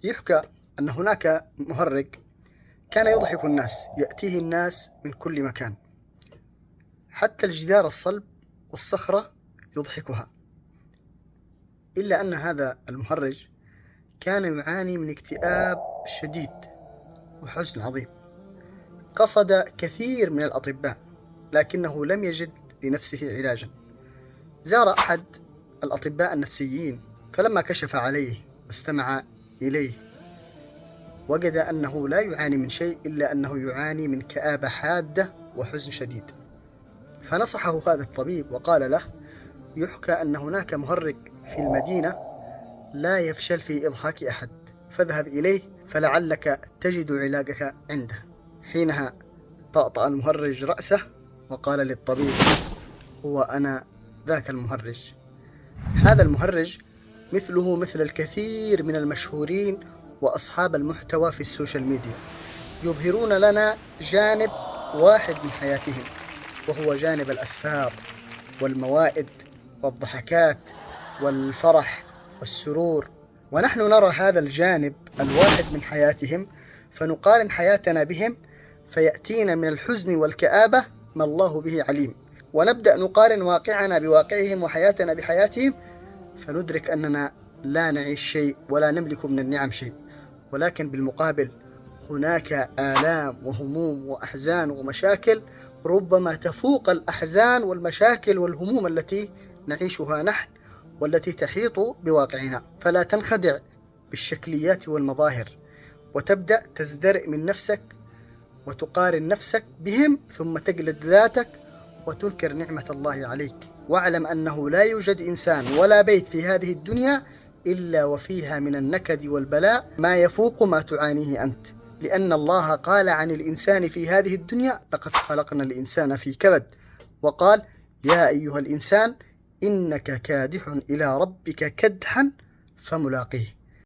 يحكى أن هناك مهرج كان يضحك الناس، يأتيه الناس من كل مكان، حتى الجدار الصلب والصخرة يضحكها، إلا أن هذا المهرج كان يعاني من اكتئاب شديد وحزن عظيم. قصد كثير من الأطباء لكنه لم يجد لنفسه علاجا. زار أحد الأطباء النفسيين، فلما كشف عليه واستمع إليه وجد أنه لا يعاني من شيء إلا أنه يعاني من كآبة حادة وحزن شديد. فنصحه هذا الطبيب وقال له: يحكى أن هناك مهرج في المدينة لا يفشل في إضحاك أحد، فاذهب إليه فلعلك تجد علاجك عنده. حينها طأطأ المهرج رأسه وقال للطبيب: هو أنا ذاك المهرج. هذا المهرج مثله مثل الكثير من المشهورين وأصحاب المحتوى في السوشيال ميديا، يظهرون لنا جانب واحد من حياتهم، وهو جانب الأسفار والموائد والضحكات والفرح والسرور، ونحن نرى هذا الجانب الواحد من حياتهم فنقارن حياتنا بهم، فيأتينا من الحزن والكآبة ما الله به عليم، ونبدأ نقارن واقعنا بواقعهم وحياتنا بحياتهم، فندرك أننا لا نعيش شيء ولا نملك من النعم شيء، ولكن بالمقابل هناك آلام وهموم وأحزان ومشاكل ربما تفوق الأحزان والمشاكل والهموم التي نعيشها نحن والتي تحيط بواقعنا. فلا تنخدع بالشكليات والمظاهر وتبدأ تزدرئ من نفسك وتقارن نفسك بهم، ثم تجلد ذاتك وتنكر نعمة الله عليك. واعلم أنه لا يوجد إنسان ولا بيت في هذه الدنيا إلا وفيها من النكد والبلاء ما يفوق ما تعانيه أنت، لأن الله قال عن الإنسان في هذه الدنيا: لقد خلقنا الإنسان في كبد، وقال: يا أيها الإنسان إنك كادح إلى ربك كدحا فملاقيه.